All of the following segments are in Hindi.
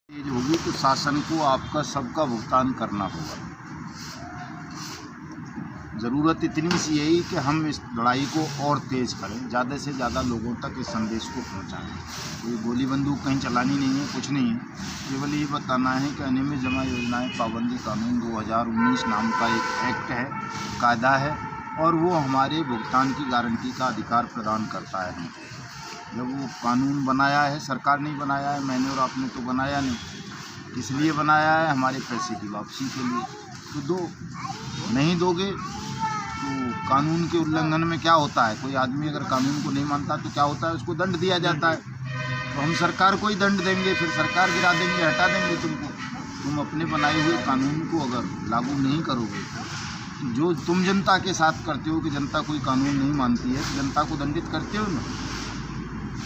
तेज होगी तो शासन को आपका सबका भुगतान करना होगा। ज़रूरत इतनी सी यही कि हम इस लड़ाई को और तेज़ करें, ज़्यादा से ज़्यादा लोगों तक इस संदेश को पहुंचाएं। कोई गोली बंदूक कहीं चलानी नहीं है, कुछ नहीं है, केवल ये बताना है कि अनियमित जमा योजनाएं पाबंदी कानून 2019 नाम का एक एक्ट है, कायदा है, और वो हमारे भुगतान की गारंटी का अधिकार प्रदान करता है हमको। जब वो कानून बनाया है, सरकार नहीं बनाया है, मैंने और आपने तो बनाया नहीं, इसलिए बनाया है हमारे पैसे की वापसी के लिए। तो दो, नहीं दोगे तो कानून के उल्लंघन में क्या होता है, कोई आदमी अगर कानून को नहीं मानता तो क्या होता है, उसको दंड दिया जाता है। तो हम सरकार को ही दंड देंगे, फिर सरकार गिरा देंगे, हटा देंगे तुमको। तुम अपने बनाए हुए कानून को अगर लागू नहीं करोगे, जो तुम जनता के साथ करते हो कि जनता कोई कानून नहीं मानती है तो जनता को दंडित करते हो ना,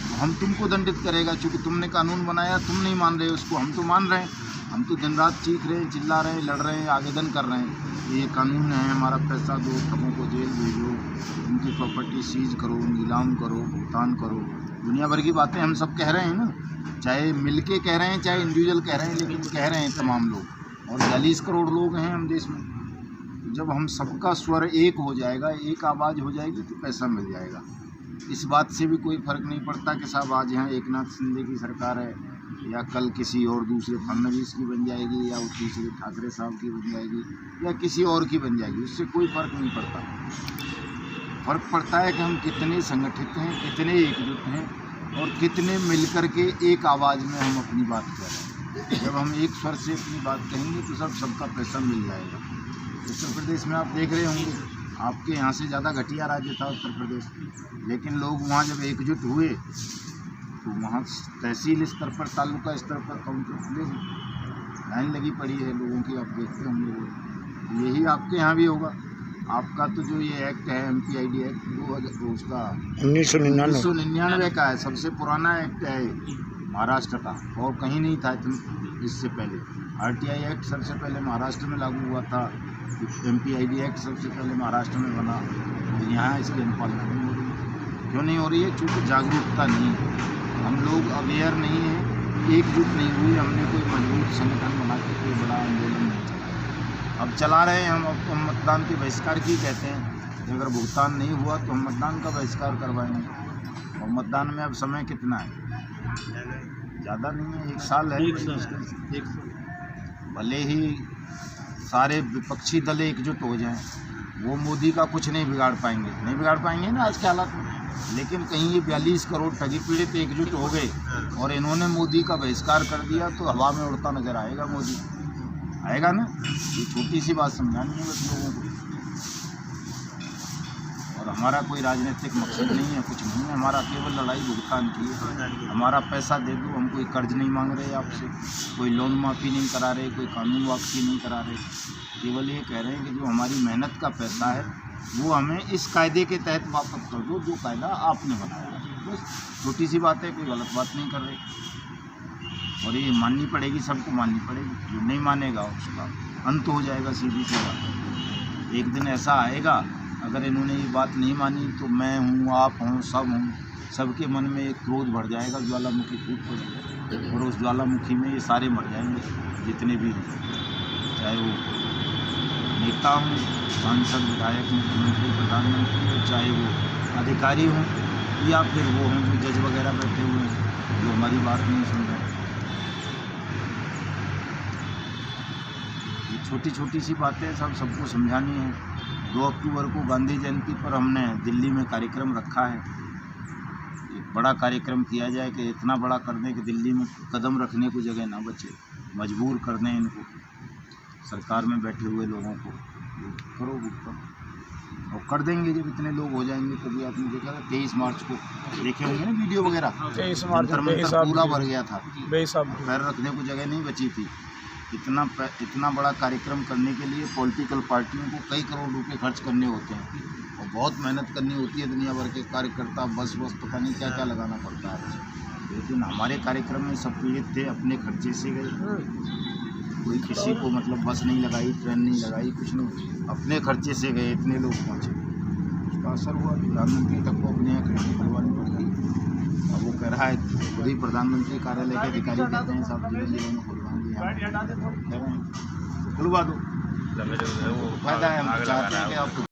तो हम तुमको दंडित करेगा, क्योंकि तुमने कानून बनाया, तुम नहीं मान रहे उसको, हम तो मान रहे हैं। हम तो दिन रात चीख रहे हैं, चिल्ला रहे हैं, लड़ रहे हैं, आवेदन कर रहे हैं, ये कानून है, हमारा पैसा दो, ठगों को जेल भेजो, उनकी प्रॉपर्टी सीज करो, नीलाम करो, भुगतान करो। दुनिया भर की बातें हम सब कह रहे हैं ना, चाहे मिल के कह रहे हैं, चाहे इंडिविजुअल कह रहे हैं, लेकिन कह रहे हैं तमाम लोग, और 40 करोड़ लोग हैं हम देश में। जब हम सबका स्वर एक हो जाएगा, एक आवाज़ हो जाएगी तो पैसा मिल जाएगा। इस बात से भी कोई फ़र्क नहीं पड़ता कि साहब आज यहाँ एकनाथ शिंदे की सरकार है, या कल किसी और दूसरे फडणवीस की बन जाएगी, या दूसरे ठाकरे साहब की बन जाएगी, या किसी और की बन जाएगी, उससे कोई फ़र्क नहीं पड़ता। फ़र्क पड़ता है कि हम कितने संगठित हैं, कितने एकजुट हैं, और कितने मिलकर के एक आवाज़ में हम अपनी बात कह रहे हैं। जब हम एक स्वर से अपनी बात कहेंगे तो सबका पैसा मिल जाएगा। उत्तर प्रदेश में आप देख रहे होंगे, आपके यहाँ से ज़्यादा घटिया राज्य था उत्तर प्रदेश, लेकिन लोग वहाँ जब एकजुट हुए तो वहाँ तहसील स्तर पर, तालुका स्तर पर काउंटर खुले, लाइन लगी पड़ी है लोगों की, आप देखते होंगे। यही आपके यहाँ भी होगा। आपका तो जो ये एक्ट है, MPID एक्ट, वो उसका 1999 का है, सबसे पुराना एक्ट है महाराष्ट्र का, और कहीं नहीं था इससे पहले। RTI एक्ट सबसे पहले महाराष्ट्र में लागू हुआ था, MPID एक्ट सबसे पहले महाराष्ट्र में बना, और यहाँ इसकी अनुपालना नहीं हो रही है। क्यों नहीं हो रही है? चूँकि जागरूकता नहीं है, हम लोग अवेयर नहीं हैं, एकजुट नहीं हुई, हमने कोई मजबूत संगठन बना के कोई बड़ा आंदोलन नहीं चलाया। अब चला रहे हैं हम, अब तो हम मतदान के बहिष्कार की कहते हैं। अगर भुगतान नहीं हुआ तो हम मतदान का बहिष्कार करवाएंगे। और मतदान में अब समय कितना है? ज़्यादा नहीं है, 1 साल है। भले ही सारे विपक्षी दल एकजुट हो जाएं, वो मोदी का कुछ नहीं बिगाड़ पाएंगे ना आज के हालात में। लेकिन कहीं ये 42 करोड़ ठगी पीड़ित एकजुट हो गए और इन्होंने मोदी का बहिष्कार कर दिया तो हवा में उड़ता नजर आएगा मोदी, आएगा ना। ये छोटी सी बात समझानी है बस लोगों को। और हमारा कोई राजनीतिक मकसद नहीं है, कुछ नहीं है, हमारा केवल लड़ाई भुगतान की है। हमारा पैसा दे दो, हम कोई कर्ज नहीं मांग रहे आपसे, कोई लोन माफ़ी नहीं करा रहे, कोई कानून वापसी नहीं करा रहे, केवल ये कह रहे हैं कि जो हमारी मेहनत का पैसा है वो हमें इस कायदे के तहत वापस कर दो, जो कायदा आपने बनाया है। बस छोटी सी बात है, कोई गलत बात नहीं कर रहे, और ये माननी पड़ेगी, सबको माननी पड़ेगी। जो नहीं मानेगा उसका अंत हो जाएगा, सीधी सी बात। एक दिन ऐसा आएगा, अगर इन्होंने ये बात नहीं मानी तो मैं हूँ, आप हूँ, सब हूँ, सबके मन में एक क्रोध भर जाएगा, ज्वालामुखी फूट पड़ेगी, और उस ज्वालामुखी में ये सारे मर जाएंगे, जितने भी हैं, चाहे वो नेता हों, सांसद, विधायक, मुख्यमंत्री, प्रधानमंत्री, चाहे वो अधिकारी हों, या फिर वो हों जो जज वगैरह बैठे हुए हैं, जो हमारी बात नहीं सुन रहे। ये छोटी छोटी सी बातें सबको समझानी है। 2 अक्टूबर को गांधी जयंती पर हमने दिल्ली में कार्यक्रम रखा है। एक बड़ा कार्यक्रम किया जाए कि इतना बड़ा कर दें कि दिल्ली में कदम रखने को जगह ना बचे, मजबूर कर दें इनको, सरकार में बैठे हुए लोगों को। करो भुगतान, और कर देंगे जब इतने लोग हो जाएंगे। तभी आपने देखा था 23 मार्च को देखे होंगे ना वीडियो वगैरह, 23 मार्च पूरा भर गया था, बेहिसाब पैर रखने को जगह नहीं बची थी। इतना बड़ा कार्यक्रम करने के लिए पॉलिटिकल पार्टियों को कई करोड़ रुपए खर्च करने होते हैं, और बहुत मेहनत करनी होती है। दुनिया भर के कार्यकर्ता, बस पता नहीं क्या क्या लगाना पड़ता है। लेकिन हमारे कार्यक्रम में सब पीड़ित थे, अपने खर्चे से गए, कोई किसी को मतलब बस नहीं लगाई, ट्रेन नहीं लगाई, कुछ नहीं, अपने खर्चे से गए, इतने लोग पहुँचे। उसका असर हुआ, प्रधानमंत्री तक को अपने यहाँ खिड़की खुलवानी पड़ गई। अब वो कह रहा है, खुद ही प्रधानमंत्री कार्यालय के अधिकारी कहते हैं साहब जिले में खुलवाएंगे, खुलवा दो, फायदा है। हम चाहते हैं कि आप